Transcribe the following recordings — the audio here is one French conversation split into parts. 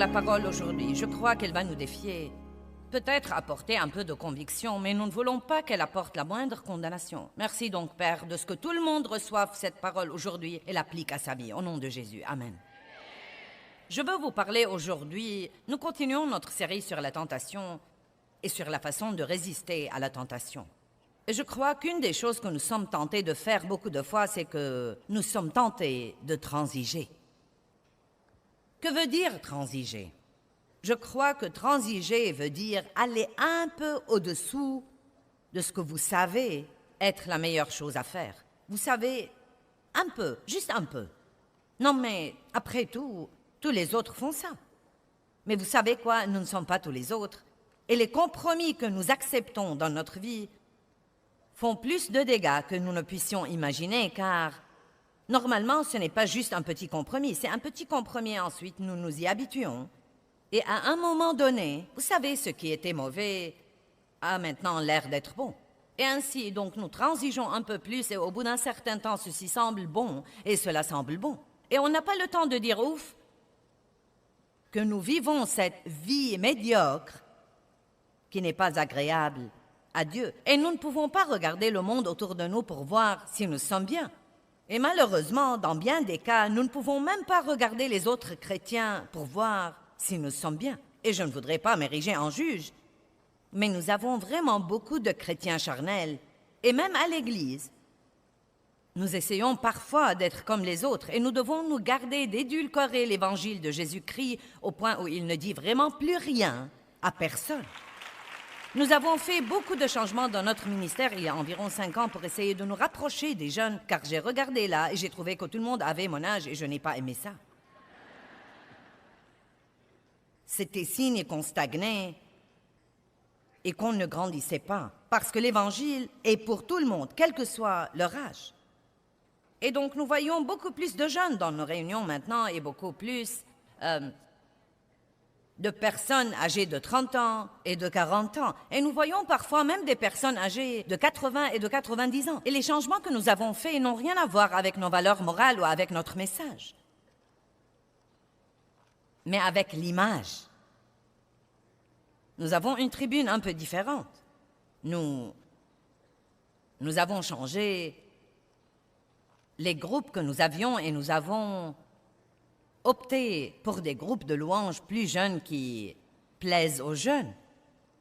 la parole aujourd'hui. Je crois qu'elle va nous défier. Peut-être apporter un peu de conviction, mais nous ne voulons pas qu'elle apporte la moindre condamnation. Merci donc, Père, de ce que tout le monde reçoive cette parole aujourd'hui et l'applique à sa vie. Au nom de Jésus. Amen. Je veux vous parler aujourd'hui. Nous continuons notre série sur la tentation et sur la façon de résister à la tentation. Et je crois qu'une des choses que nous sommes tentés de faire beaucoup de fois, c'est que nous sommes tentés de transiger. Que veut dire transiger? Je crois que transiger veut dire aller un peu au-dessous de ce que vous savez être la meilleure chose à faire. Vous savez, un peu, juste un peu. Non mais, après tout, tous les autres font ça. Mais vous savez quoi? Nous ne sommes pas tous les autres. Et les compromis que nous acceptons dans notre vie font plus de dégâts que nous ne puissions imaginer, car normalement, ce n'est pas juste un petit compromis. C'est un petit compromis, ensuite, nous nous y habituons. Et à un moment donné, vous savez, ce qui était mauvais a maintenant l'air d'être bon. Et ainsi, donc, nous transigeons un peu plus et au bout d'un certain temps, ceci semble bon et cela semble bon. Et on n'a pas le temps de dire, ouf, que nous vivons cette vie médiocre qui n'est pas agréable à Dieu. Et nous ne pouvons pas regarder le monde autour de nous pour voir si nous sommes bien. Et malheureusement, dans bien des cas, nous ne pouvons même pas regarder les autres chrétiens pour voir si nous sommes bien. Et je ne voudrais pas m'ériger en juge, mais nous avons vraiment beaucoup de chrétiens charnels, et même à l'Église. Nous essayons parfois d'être comme les autres, et nous devons nous garder d'édulcorer l'Évangile de Jésus-Christ au point où il ne dit vraiment plus rien à personne. Nous avons fait beaucoup de changements dans notre ministère il y a environ 5 ans pour essayer de nous rapprocher des jeunes, car j'ai regardé là et j'ai trouvé que tout le monde avait mon âge et je n'ai pas aimé ça. C'était signe qu'on stagnait et qu'on ne grandissait pas, parce que l'Évangile est pour tout le monde, quel que soit leur âge. Et donc nous voyons beaucoup plus de jeunes dans nos réunions maintenant et beaucoup plus de personnes âgées de 30 ans et de 40 ans. Et nous voyons parfois même des personnes âgées de 80 et de 90 ans. Et les changements que nous avons faits n'ont rien à voir avec nos valeurs morales ou avec notre message, mais avec l'image. Nous avons une tribune un peu différente. Nous avons changé les groupes que nous avions et nous avons opté pour des groupes de louanges plus jeunes qui plaisent aux jeunes.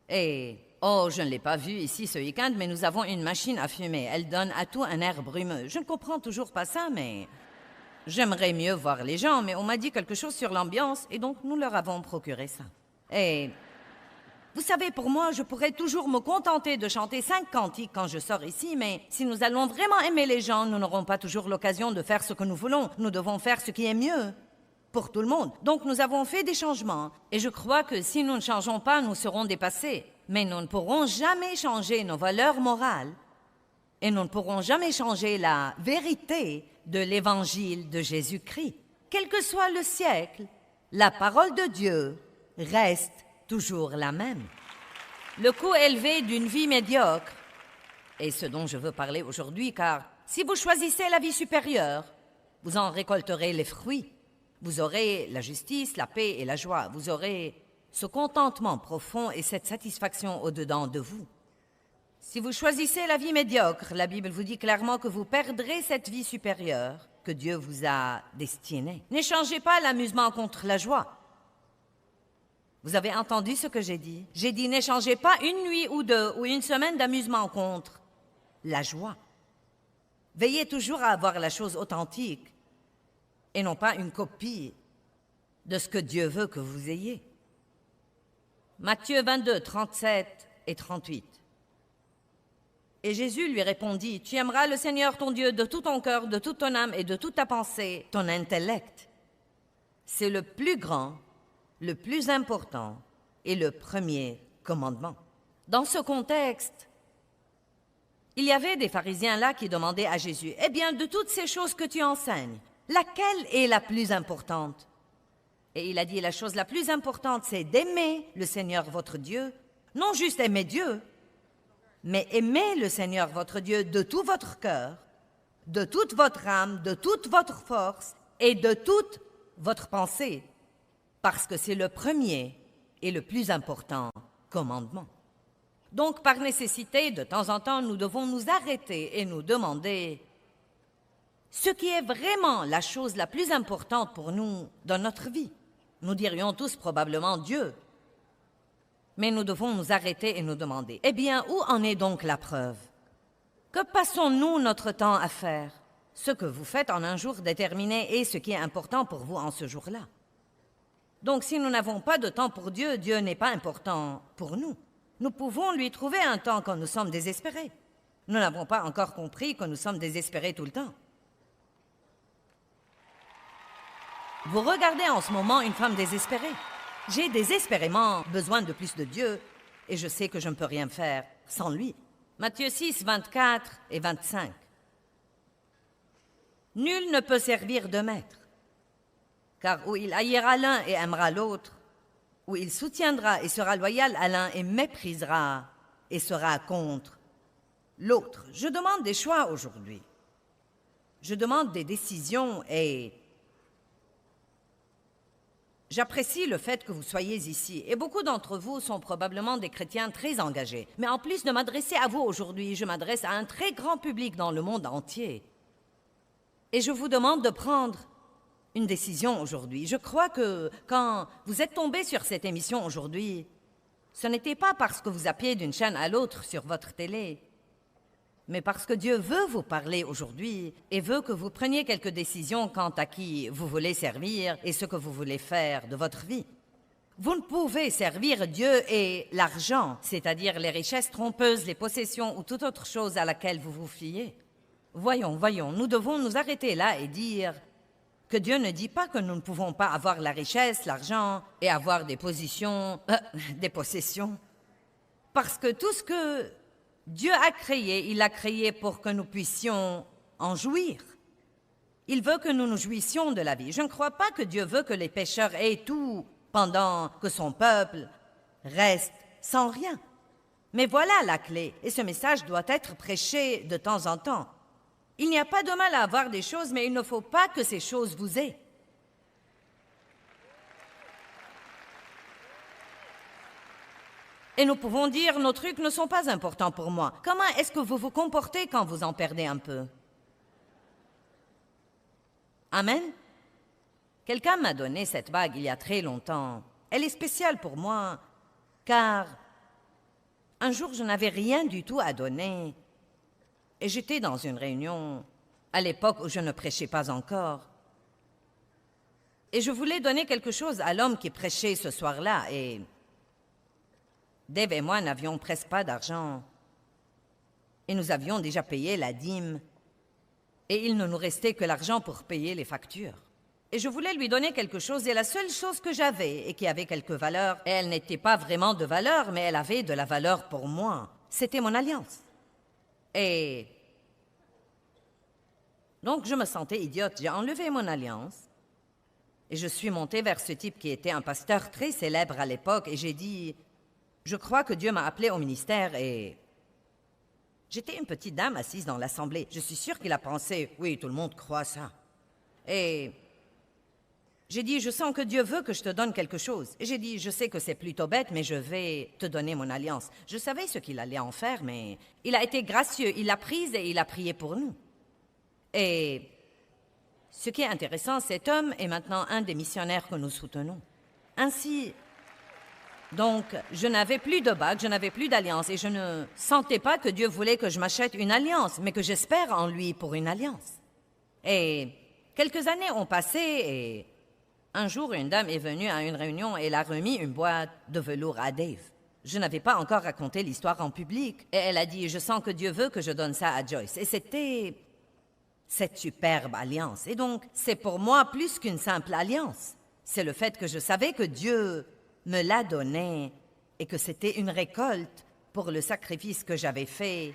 Et, oh, je ne l'ai pas vu ici ce week-end, mais nous avons une machine à fumer. Elle donne à tout un air brumeux. Je ne comprends toujours pas ça, mais j'aimerais mieux voir les gens. Mais on m'a dit quelque chose sur l'ambiance, et donc nous leur avons procuré ça. Et vous savez, pour moi, je pourrais toujours me contenter de chanter 5 cantiques quand je sors ici, mais si nous allons vraiment aimer les gens, nous n'aurons pas toujours l'occasion de faire ce que nous voulons. Nous devons faire ce qui est mieux pour tout le monde. Donc nous avons fait des changements, et je crois que si nous ne changeons pas, nous serons dépassés. Mais nous ne pourrons jamais changer nos valeurs morales, et nous ne pourrons jamais changer la vérité de l'Évangile de Jésus-Christ. Quel que soit le siècle, la parole de Dieu reste toujours la même. Le coût élevé d'une vie médiocre est ce dont je veux parler aujourd'hui, car si vous choisissez la vie supérieure, vous en récolterez les fruits. Vous aurez la justice, la paix et la joie. Vous aurez ce contentement profond et cette satisfaction au-dedans de vous. Si vous choisissez la vie médiocre, la Bible vous dit clairement que vous perdrez cette vie supérieure que Dieu vous a destinée. N'échangez pas l'amusement contre la joie. Vous avez entendu ce que j'ai dit? J'ai dit n'échangez pas une nuit ou 2 ou une semaine d'amusement contre la joie. Veillez toujours à avoir la chose authentique et non pas une copie de ce que Dieu veut que vous ayez. Matthieu 22, 37 et 38. Et Jésus lui répondit, « Tu aimeras le Seigneur ton Dieu de tout ton cœur, de toute ton âme et de toute ta pensée, ton intellect. C'est le plus grand, le plus important et le premier commandement. » Dans ce contexte, il y avait des pharisiens là qui demandaient à Jésus, « Eh bien, de toutes ces choses que tu enseignes, laquelle est la plus importante? » Et il a dit, la chose la plus importante, c'est d'aimer le Seigneur votre Dieu. Non juste aimer Dieu, mais aimer le Seigneur votre Dieu de tout votre cœur, de toute votre âme, de toute votre force et de toute votre pensée. parce que c'est le premier et le plus important commandement. Donc, par nécessité, de temps en temps, nous devons nous arrêter et nous demander ce qui est vraiment la chose la plus importante pour nous dans notre vie. Nous dirions tous probablement Dieu. Mais nous devons nous arrêter et nous demander, eh bien, où en est donc la preuve? Que passons-nous notre temps à faire? Ce que vous faites en un jour déterminé est ce qui est important pour vous en ce jour-là. Donc, si nous n'avons pas de temps pour Dieu, Dieu n'est pas important pour nous. Nous pouvons lui trouver un temps quand nous sommes désespérés. Nous n'avons pas encore compris que nous sommes désespérés tout le temps. Vous regardez en ce moment une femme désespérée. J'ai désespérément besoin de plus de Dieu et je sais que je ne peux rien faire sans lui. Matthieu 6, 24 et 25. Nul ne peut servir de maître, car ou il haïra l'un et aimera l'autre, ou il soutiendra et sera loyal à l'un et méprisera et sera contre l'autre. Je demande des choix aujourd'hui. Je demande des décisions et j'apprécie le fait que vous soyez ici. Et beaucoup d'entre vous sont probablement des chrétiens très engagés. Mais en plus de m'adresser à vous aujourd'hui, je m'adresse à un très grand public dans le monde entier. Et je vous demande de prendre une décision aujourd'hui. Je crois que quand vous êtes tombé sur cette émission aujourd'hui, ce n'était pas parce que vous zappiez d'une chaîne à l'autre sur votre télé, mais parce que Dieu veut vous parler aujourd'hui et veut que vous preniez quelques décisions quant à qui vous voulez servir et ce que vous voulez faire de votre vie. Vous ne pouvez servir Dieu et l'argent, c'est-à-dire les richesses trompeuses, les possessions ou toute autre chose à laquelle vous vous fiez. Voyons, nous devons nous arrêter là et dire que Dieu ne dit pas que nous ne pouvons pas avoir la richesse, l'argent et avoir des possessions. Parce que tout ce que Dieu a créé, il l'a créé pour que nous puissions en jouir. Il veut que nous nous jouissions de la vie. Je ne crois pas que Dieu veut que les pécheurs aient tout pendant que son peuple reste sans rien. Mais voilà la clé, et ce message doit être prêché de temps en temps. Il n'y a pas de mal à avoir des choses, mais il ne faut pas que ces choses vous aient. Et nous pouvons dire, nos trucs ne sont pas importants pour moi. Comment est-ce que vous vous comportez quand vous en perdez un peu? Amen? Quelqu'un m'a donné cette bague il y a très longtemps. Elle est spéciale pour moi, car un jour, je n'avais rien du tout à donner. Et j'étais dans une réunion, à l'époque où je ne prêchais pas encore. Et je voulais donner quelque chose à l'homme qui prêchait ce soir-là, et Dave et moi n'avions presque pas d'argent. Et nous avions déjà payé la dîme, et il ne nous restait que l'argent pour payer les factures. Et je voulais lui donner quelque chose, et la seule chose que j'avais, et qui avait quelque valeur, et elle n'était pas vraiment de valeur, mais elle avait de la valeur pour moi, c'était mon alliance. Et donc, je me sentais idiote. J'ai enlevé mon alliance et je suis montée vers ce type qui était un pasteur très célèbre à l'époque et j'ai dit, je crois que Dieu m'a appelé au ministère et j'étais une petite dame assise dans l'assemblée. Je suis sûre qu'il a pensé, oui, tout le monde croit ça. Et j'ai dit, je sens que Dieu veut que je te donne quelque chose. Et j'ai dit, je sais que c'est plutôt bête, mais je vais te donner mon alliance. Je savais ce qu'il allait en faire, mais il a été gracieux. Il l'a prise et il a prié pour nous. Et ce qui est intéressant, cet homme est maintenant un des missionnaires que nous soutenons. Ainsi, donc, je n'avais plus de bague, je n'avais plus d'alliance, et je ne sentais pas que Dieu voulait que je m'achète une alliance, mais que j'espère en lui pour une alliance. Et quelques années ont passé, et un jour, une dame est venue à une réunion et elle a remis une boîte de velours à Dave. Je n'avais pas encore raconté l'histoire en public, et elle a dit, je sens que Dieu veut que je donne ça à Joyce. Et c'était cette superbe alliance. Et donc, c'est pour moi plus qu'une simple alliance. C'est le fait que je savais que Dieu me l'a donné et que c'était une récolte pour le sacrifice que j'avais fait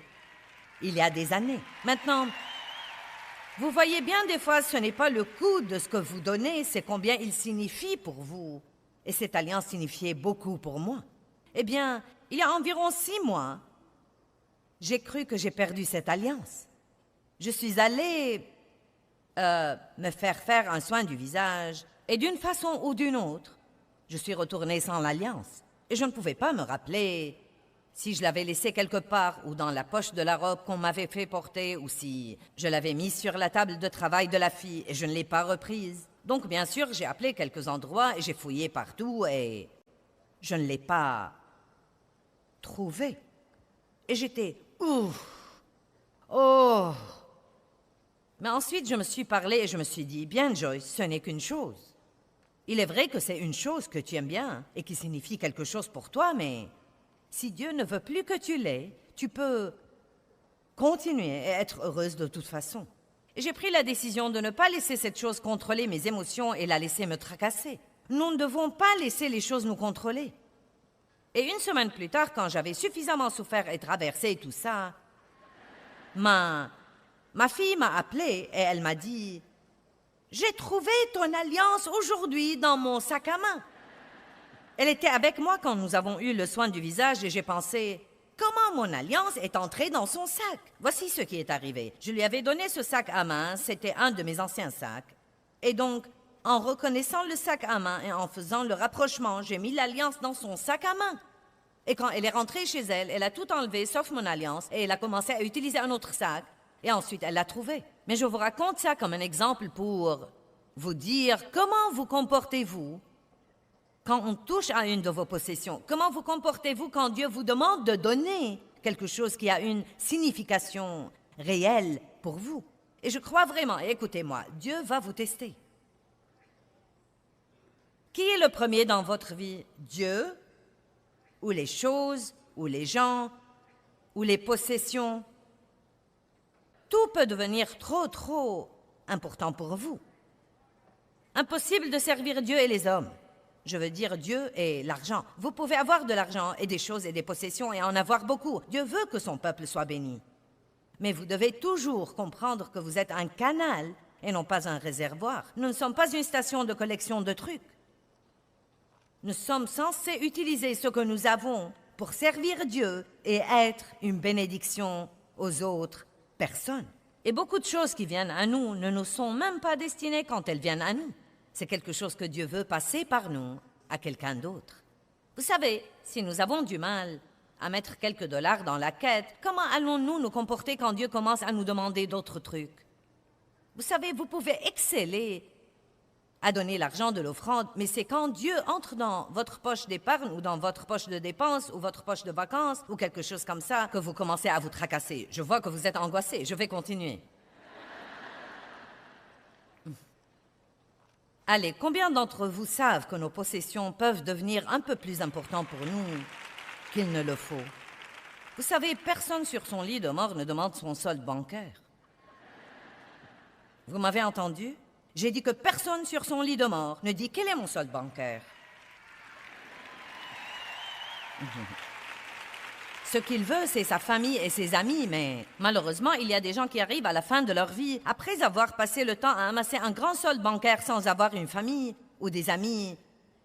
il y a des années. Maintenant, vous voyez bien, des fois, ce n'est pas le coût de ce que vous donnez, c'est combien il signifie pour vous. Et cette alliance signifiait beaucoup pour moi. Eh bien, il y a environ 6 mois, j'ai cru que j'ai perdu cette alliance. Je suis allée me faire un soin du visage, et d'une façon ou d'une autre, je suis retournée sans l'alliance. Et je ne pouvais pas me rappeler si je l'avais laissée quelque part ou dans la poche de la robe qu'on m'avait fait porter ou si je l'avais mise sur la table de travail de la fille et je ne l'ai pas reprise. Donc, bien sûr, j'ai appelé quelques endroits et j'ai fouillé partout et je ne l'ai pas trouvée. Et j'étais « ouf! Oh! » Mais ensuite, je me suis parlé et je me suis dit « Bien, Joyce, ce n'est qu'une chose. Il est vrai que c'est une chose que tu aimes bien et qui signifie quelque chose pour toi, mais si Dieu ne veut plus que tu l'aies, tu peux continuer et être heureuse de toute façon. » Et j'ai pris la décision de ne pas laisser cette chose contrôler mes émotions et la laisser me tracasser. Nous ne devons pas laisser les choses nous contrôler. Et une semaine plus tard, quand j'avais suffisamment souffert et traversé tout ça, ma fille m'a appelée et elle m'a dit « J'ai trouvé ton alliance aujourd'hui dans mon sac à main. » Elle était avec moi quand nous avons eu le soin du visage et j'ai pensé « Comment mon alliance est entrée dans son sac? » Voici ce qui est arrivé. Je lui avais donné ce sac à main, c'était un de mes anciens sacs. Et donc, en reconnaissant le sac à main et en faisant le rapprochement, j'ai mis l'alliance dans son sac à main. Et quand elle est rentrée chez elle, elle a tout enlevé sauf mon alliance et elle a commencé à utiliser un autre sac. Et ensuite, elle l'a trouvé. Mais je vous raconte ça comme un exemple pour vous dire comment vous comportez-vous quand on touche à une de vos possessions. Comment vous comportez-vous quand Dieu vous demande de donner quelque chose qui a une signification réelle pour vous. Et je crois vraiment, écoutez-moi, Dieu va vous tester. Qui est le premier dans votre vie? Dieu, ou les choses, ou les gens, ou les possessions? Tout peut devenir trop important pour vous. Impossible de servir Dieu et les hommes. Je veux dire Dieu et l'argent. Vous pouvez avoir de l'argent et des choses et des possessions et en avoir beaucoup. Dieu veut que son peuple soit béni. Mais vous devez toujours comprendre que vous êtes un canal et non pas un réservoir. Nous ne sommes pas une station de collection de trucs. Nous sommes censés utiliser ce que nous avons pour servir Dieu et être une bénédiction aux autres personnes. Et beaucoup de choses qui viennent à nous ne nous sont même pas destinées quand elles viennent à nous. C'est quelque chose que Dieu veut passer par nous à quelqu'un d'autre. Vous savez, si nous avons du mal à mettre quelques dollars dans la quête, comment allons-nous nous comporter quand Dieu commence à nous demander d'autres trucs? Vous savez, vous pouvez exceller à donner l'argent de l'offrande, mais c'est quand Dieu entre dans votre poche d'épargne ou dans votre poche de dépenses ou votre poche de vacances ou quelque chose comme ça que vous commencez à vous tracasser. Je vois que vous êtes angoissé. Je vais continuer. Allez, combien d'entre vous savent que nos possessions peuvent devenir un peu plus importantes pour nous qu'il ne le faut? Vous savez, personne sur son lit de mort ne demande son solde bancaire. Vous m'avez entendu? J'ai dit que personne sur son lit de mort ne dit quel est mon solde bancaire. Ce qu'il veut, c'est sa famille et ses amis, mais malheureusement, il y a des gens qui arrivent à la fin de leur vie, après avoir passé le temps à amasser un grand solde bancaire sans avoir une famille ou des amis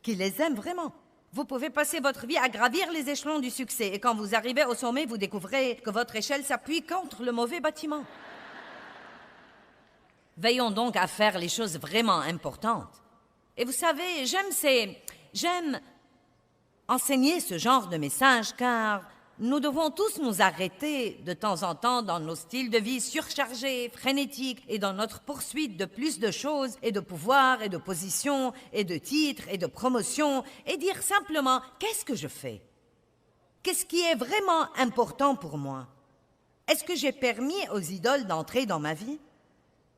qui les aiment vraiment. Vous pouvez passer votre vie à gravir les échelons du succès, et quand vous arrivez au sommet, vous découvrez que votre échelle s'appuie contre le mauvais bâtiment. Veillons donc à faire les choses vraiment importantes. Et vous savez, j'aime enseigner ce genre de message car nous devons tous nous arrêter de temps en temps dans nos styles de vie surchargés, frénétiques et dans notre poursuite de plus de choses et de pouvoir et de position et de titres et de promotion et dire simplement « Qu'est-ce que je fais? Qu'est-ce qui est vraiment important pour moi? Est-ce que j'ai permis aux idoles d'entrer dans ma vie?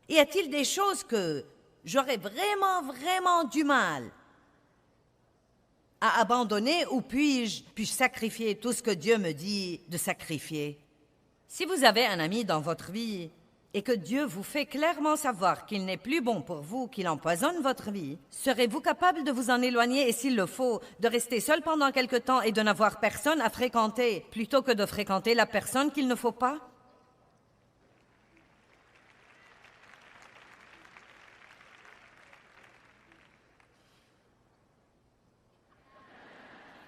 Y a-t-il des choses que j'aurais vraiment du mal à abandonner ou puis-je sacrifier tout ce que Dieu me dit de sacrifier? Si vous avez un ami dans votre vie et que Dieu vous fait clairement savoir qu'il n'est plus bon pour vous, qu'il empoisonne votre vie, serez-vous capable de vous en éloigner et s'il le faut, de rester seul pendant quelque temps et de n'avoir personne à fréquenter plutôt que de fréquenter la personne qu'il ne faut pas?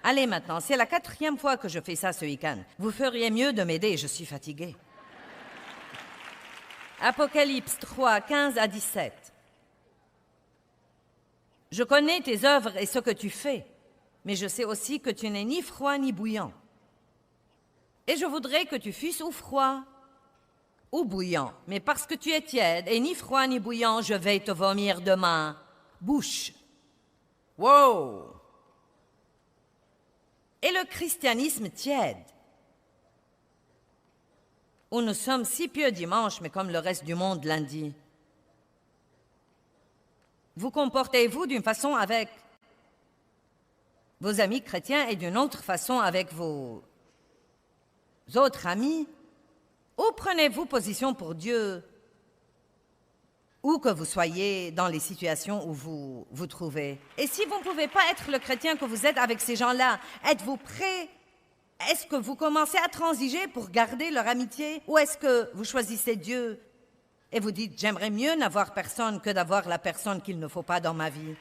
Allez maintenant, c'est la 4e fois que je fais ça ce week-end. Vous feriez mieux de m'aider, je suis fatiguée. Apocalypse 3, 15 à 17. Je connais tes œuvres et ce que tu fais, mais je sais aussi que tu n'es ni froid ni bouillant. Et je voudrais que tu fusses ou froid ou bouillant, mais parce que tu es tiède et ni froid ni bouillant, je vais te vomir de ma bouche. Wow! Et le christianisme tiède, où nous sommes si pieux dimanche, mais comme le reste du monde lundi. Vous comportez-vous d'une façon avec vos amis chrétiens et d'une autre façon avec vos autres amis? Ou prenez-vous position pour Dieu, où que vous soyez dans les situations où vous vous trouvez? Et si vous ne pouvez pas être le chrétien que vous êtes avec ces gens-là, êtes-vous prêt? Est-ce que vous commencez à transiger pour garder leur amitié? Ou est-ce que vous choisissez Dieu et vous dites « J'aimerais mieux n'avoir personne que d'avoir la personne qu'il ne faut pas dans ma vie ».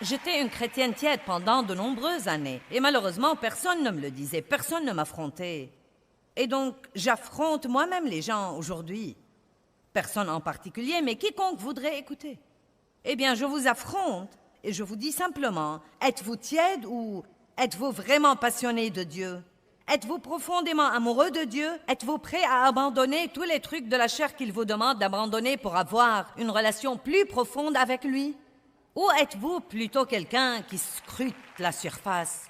J'étais une chrétienne tiède pendant de nombreuses années. Et malheureusement, personne ne me le disait, personne ne m'affrontait. Et donc, j'affronte moi-même les gens aujourd'hui. Personne en particulier, mais quiconque voudrait écouter. Eh bien, je vous affronte et je vous dis simplement, êtes-vous tiède ou êtes-vous vraiment passionné de Dieu? Êtes-vous profondément amoureux de Dieu? Êtes-vous prêt à abandonner tous les trucs de la chair qu'il vous demande d'abandonner pour avoir une relation plus profonde avec lui? Ou êtes-vous plutôt quelqu'un qui scrute la surface?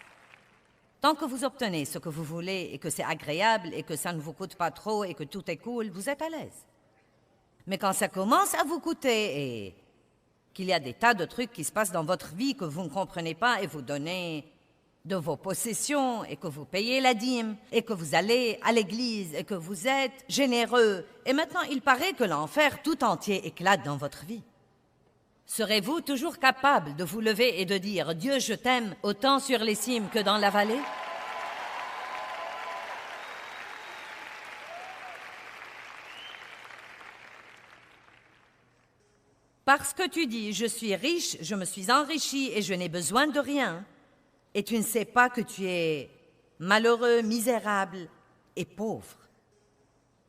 Tant que vous obtenez ce que vous voulez et que c'est agréable et que ça ne vous coûte pas trop et que tout est cool, vous êtes à l'aise. Mais quand ça commence à vous coûter et qu'il y a des tas de trucs qui se passent dans votre vie que vous ne comprenez pas et vous donnez de vos possessions et que vous payez la dîme et que vous allez à l'église et que vous êtes généreux et maintenant il paraît que l'enfer tout entier éclate dans votre vie. Serez-vous toujours capable de vous lever et de dire « Dieu, je t'aime autant sur les cimes que dans la vallée » ? Parce que tu dis « Je suis riche, je me suis enrichi et je n'ai besoin de rien » et tu ne sais pas que tu es malheureux, misérable et pauvre.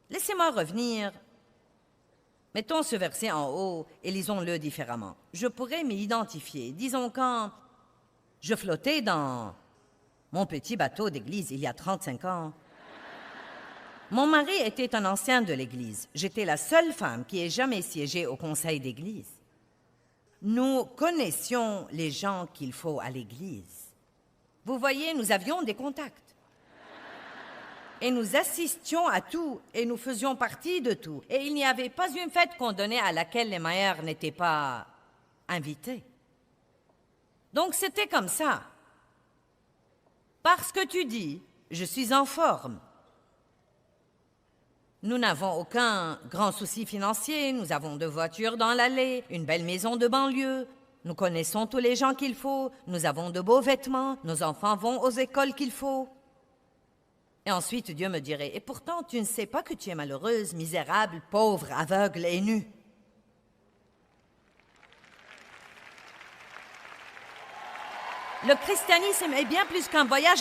Laissez-moi revenir. Mettons ce verset en haut et lisons-le différemment. Je pourrais m'y identifier. Disons quand je flottais dans mon petit bateau d'église il y a 35 ans. Mon mari était un ancien de l'église. J'étais la seule femme qui ait jamais siégé au conseil d'église. Nous connaissions les gens qu'il faut à l'église. Vous voyez, nous avions des contacts. Et nous assistions à tout, et nous faisions partie de tout. Et il n'y avait pas une fête qu'on donnait à laquelle les meilleurs n'étaient pas invités. Donc c'était comme ça. Parce que tu dis, je suis en forme. Nous n'avons aucun grand souci financier, nous avons 2 voitures dans l'allée, une belle maison de banlieue. Nous connaissons tous les gens qu'il faut, nous avons de beaux vêtements, nos enfants vont aux écoles qu'il faut. Et ensuite, Dieu me dirait, et pourtant, tu ne sais pas que tu es malheureuse, misérable, pauvre, aveugle et nue. Le christianisme est bien plus qu'un voyage.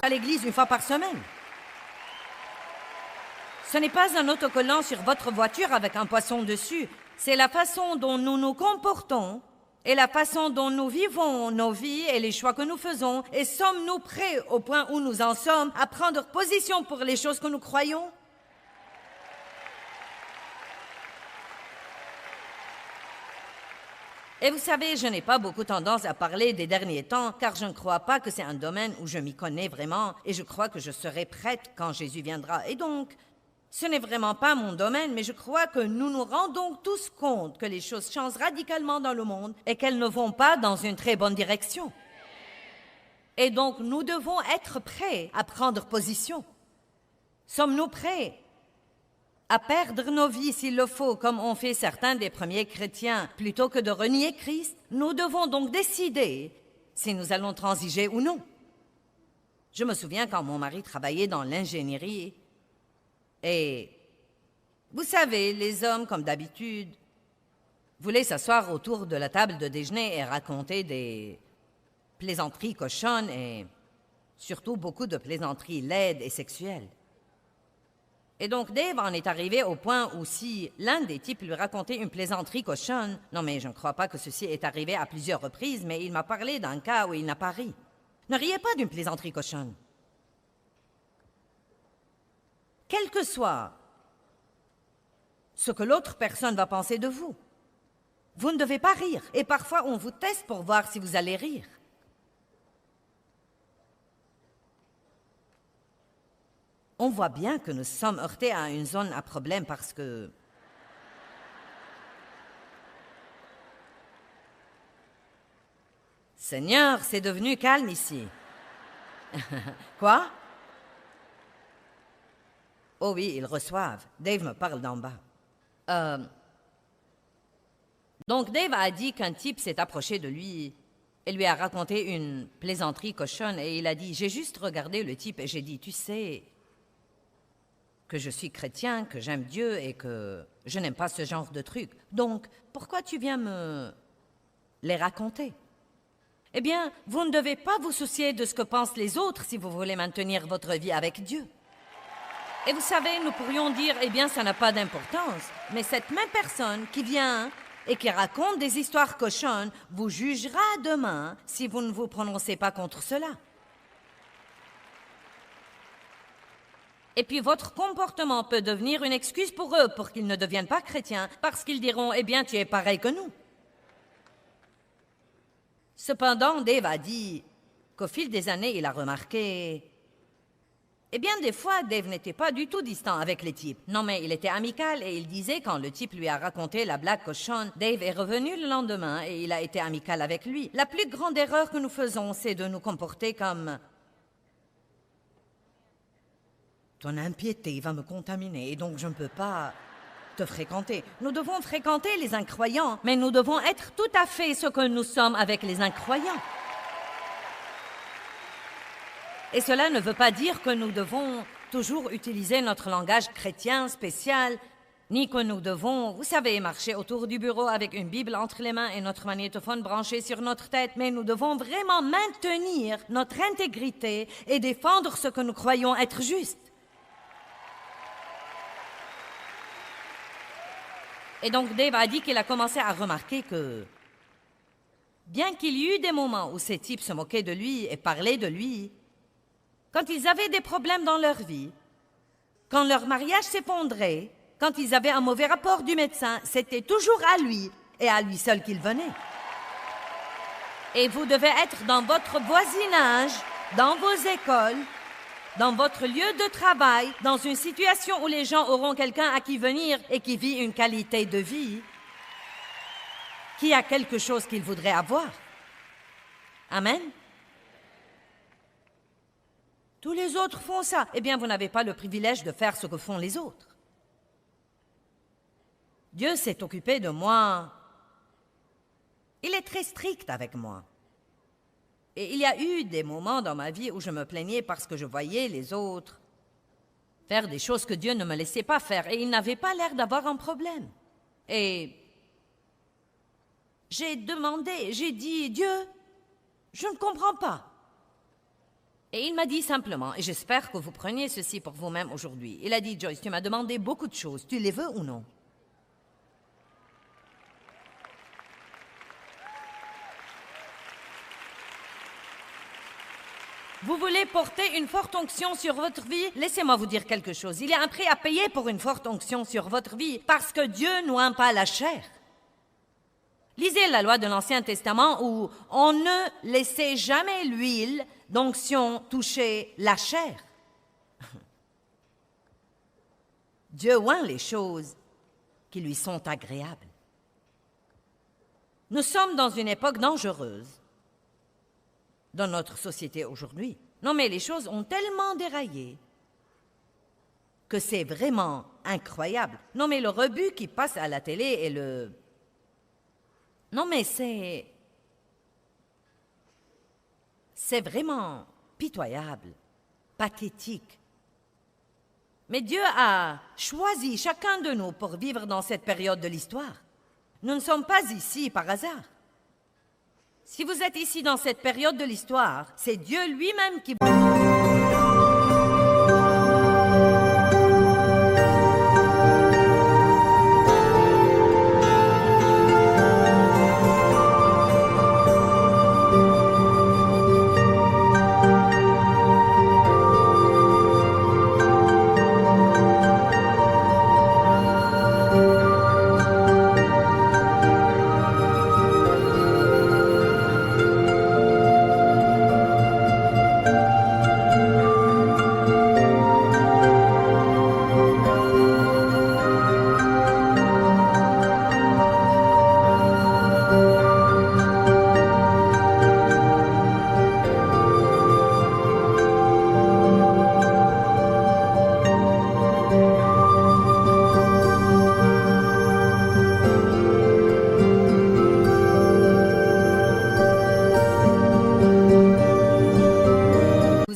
À l'église 1 fois par semaine. Ce n'est pas un autocollant sur votre voiture avec un poisson dessus. C'est la façon dont nous nous comportons et la façon dont nous vivons nos vies et les choix que nous faisons. Et sommes-nous prêts, au point où nous en sommes, à prendre position pour les choses que nous croyons? Et vous savez, je n'ai pas beaucoup tendance à parler des derniers temps, car je ne crois pas que c'est un domaine où je m'y connais vraiment, et je crois que je serai prête quand Jésus viendra. Et donc, ce n'est vraiment pas mon domaine, mais je crois que nous nous rendons tous compte que les choses changent radicalement dans le monde et qu'elles ne vont pas dans une très bonne direction. Et donc, nous devons être prêts à prendre position. Sommes-nous prêts à perdre nos vies s'il le faut, comme ont fait certains des premiers chrétiens, plutôt que de renier Christ? Nous devons donc décider si nous allons transiger ou non. Je me souviens quand mon mari travaillait dans l'ingénierie, et vous savez, les hommes, comme d'habitude, voulaient s'asseoir autour de la table de déjeuner et raconter des plaisanteries cochonnes et surtout beaucoup de plaisanteries laides et sexuelles. Et donc Dave en est arrivé au point où si l'un des types lui racontait une plaisanterie cochonne, non mais je ne crois pas que ceci est arrivé à plusieurs reprises, mais il m'a parlé d'un cas où il n'a pas ri. Ne riez pas d'une plaisanterie cochonne. Quel que soit ce que l'autre personne va penser de vous, vous ne devez pas rire. Et parfois on vous teste pour voir si vous allez rire. On voit bien que nous sommes heurtés à une zone à problème parce que... Seigneur, c'est devenu calme ici. Quoi? Oh oui, ils reçoivent. Dave me parle d'en bas. Donc Dave a dit qu'un type s'est approché de lui et lui a raconté une plaisanterie cochonne et il a dit, j'ai juste regardé le type et j'ai dit, tu sais... que je suis chrétien, que j'aime Dieu et que je n'aime pas ce genre de trucs. Donc, pourquoi tu viens me les raconter? Eh bien, vous ne devez pas vous soucier de ce que pensent les autres si vous voulez maintenir votre vie avec Dieu. Et vous savez, nous pourrions dire, eh bien, ça n'a pas d'importance. Mais cette même personne qui vient et qui raconte des histoires cochonnes vous jugera demain si vous ne vous prononcez pas contre cela. Et puis votre comportement peut devenir une excuse pour eux, pour qu'ils ne deviennent pas chrétiens, parce qu'ils diront, eh bien, tu es pareil que nous. Cependant, Dave a dit qu'au fil des années, il a remarqué... Eh bien, des fois, Dave n'était pas du tout distant avec les types. Non, mais il était amical et il disait, quand le type lui a raconté la blague cochonne, Dave est revenu le lendemain et il a été amical avec lui. La plus grande erreur que nous faisons, c'est de nous comporter comme... Ton impiété va me contaminer et donc je ne peux pas te fréquenter. Nous devons fréquenter les incroyants, mais nous devons être tout à fait ce que nous sommes avec les incroyants. Et cela ne veut pas dire que nous devons toujours utiliser notre langage chrétien spécial, ni que nous devons, vous savez, marcher autour du bureau avec une Bible entre les mains et notre magnétophone branché sur notre tête, mais nous devons vraiment maintenir notre intégrité et défendre ce que nous croyons être juste. Et donc Dave a dit qu'il a commencé à remarquer que, bien qu'il y eut des moments où ces types se moquaient de lui et parlaient de lui, quand ils avaient des problèmes dans leur vie, quand leur mariage s'effondrait, quand ils avaient un mauvais rapport du médecin, c'était toujours à lui et à lui seul qu'ils venaient. Et vous devez être dans votre voisinage, dans vos écoles, dans votre lieu de travail, dans une situation où les gens auront quelqu'un à qui venir et qui vit une qualité de vie, qui a quelque chose qu'ils voudraient avoir. Amen. Tous les autres font ça. Eh bien, vous n'avez pas le privilège de faire ce que font les autres. Dieu s'est occupé de moi. Il est très strict avec moi. Et il y a eu des moments dans ma vie où je me plaignais parce que je voyais les autres faire des choses que Dieu ne me laissait pas faire et ils n'avaient pas l'air d'avoir un problème. Et j'ai demandé, j'ai dit, Dieu, je ne comprends pas. Et il m'a dit simplement, et j'espère que vous preniez ceci pour vous-même aujourd'hui, il a dit, Joyce, tu m'as demandé beaucoup de choses, tu les veux ou non? Vous voulez porter une forte onction sur votre vie? Laissez-moi vous dire quelque chose. Il y a un prix à payer pour une forte onction sur votre vie parce que Dieu n'oint pas la chair. Lisez la loi de l'Ancien Testament où on ne laissait jamais l'huile d'onction toucher la chair. Dieu oint les choses qui lui sont agréables. Nous sommes dans une époque dangereuse dans notre société aujourd'hui. Non, mais les choses ont tellement déraillé que c'est vraiment incroyable. Non, mais le rebut qui passe à la télé et le... Non, mais c'est vraiment pitoyable, pathétique. Mais Dieu a choisi chacun de nous pour vivre dans cette période de l'histoire. Nous ne sommes pas ici par hasard. Si vous êtes ici dans cette période de l'histoire, c'est Dieu lui-même qui...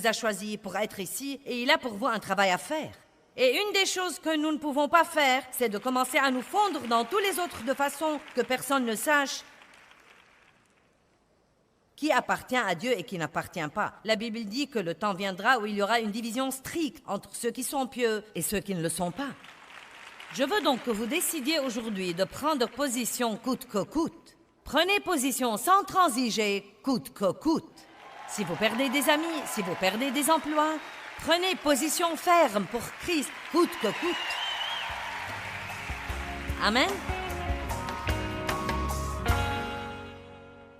a choisi pour être ici et il a pour vous un travail à faire. Et une des choses que nous ne pouvons pas faire, c'est de commencer à nous fondre dans tous les autres de façon que personne ne sache qui appartient à Dieu et qui n'appartient pas. La Bible dit que le temps viendra où il y aura une division stricte entre ceux qui sont pieux et ceux qui ne le sont pas. Je veux donc que vous décidiez aujourd'hui de prendre position coûte que coûte. Prenez position sans transiger coûte que coûte. Si vous perdez des amis, si vous perdez des emplois, prenez position ferme pour Christ, coûte que coûte. Amen.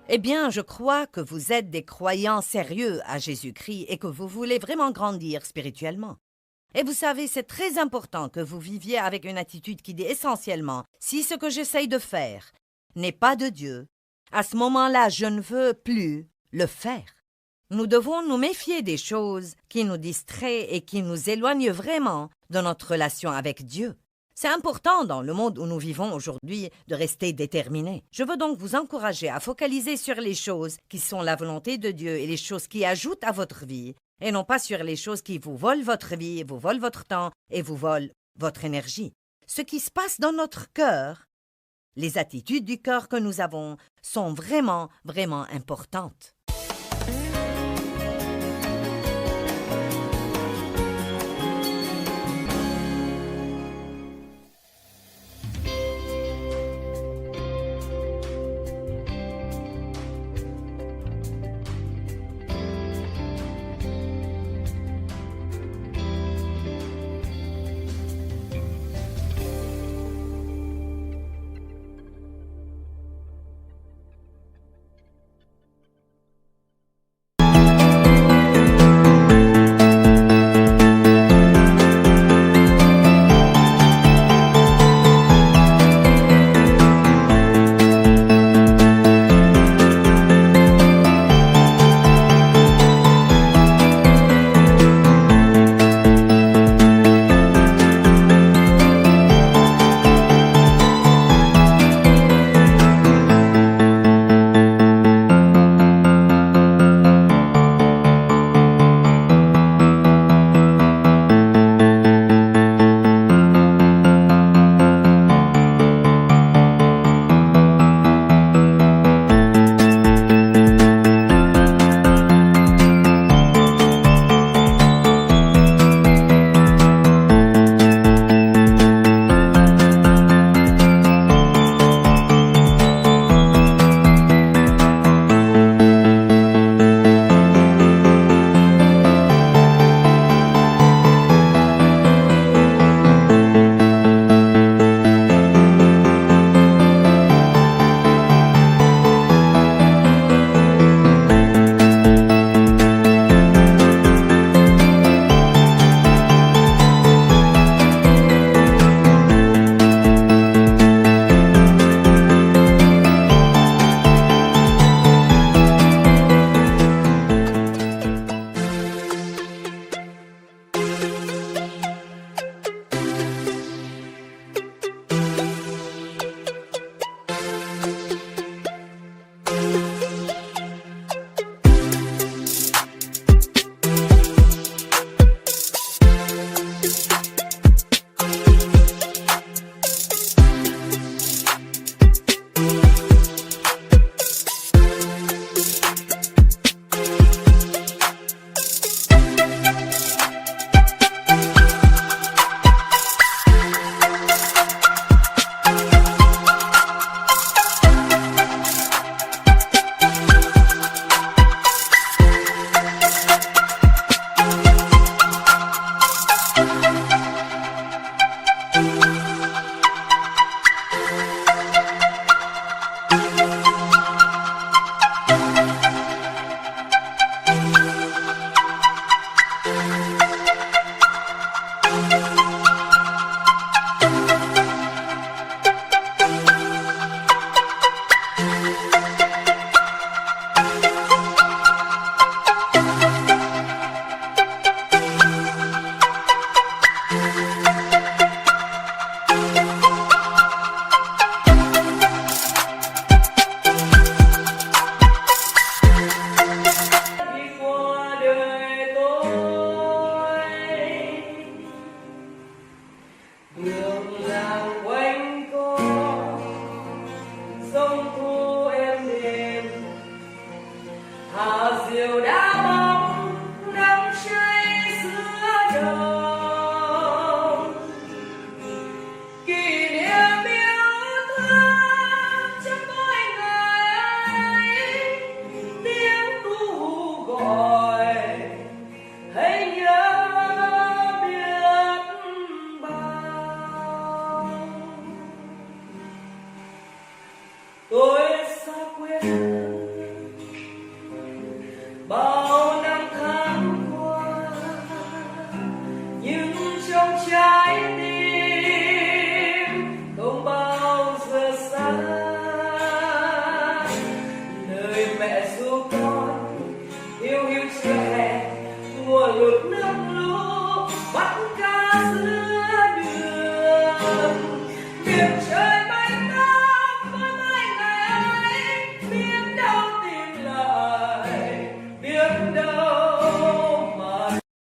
Eh bien, je crois que vous êtes des croyants sérieux à Jésus-Christ et que vous voulez vraiment grandir spirituellement. Et vous savez, c'est très important que vous viviez avec une attitude qui dit essentiellement, si ce que j'essaye de faire n'est pas de Dieu, à ce moment-là, je ne veux plus le faire. Nous devons nous méfier des choses qui nous distraient et qui nous éloignent vraiment de notre relation avec Dieu. C'est important dans le monde où nous vivons aujourd'hui de rester déterminés. Je veux donc vous encourager à focaliser sur les choses qui sont la volonté de Dieu et les choses qui ajoutent à votre vie, et non pas sur les choses qui vous volent votre vie, vous volent votre temps et vous volent votre énergie. Ce qui se passe dans notre cœur, les attitudes du cœur que nous avons, sont vraiment, vraiment importantes.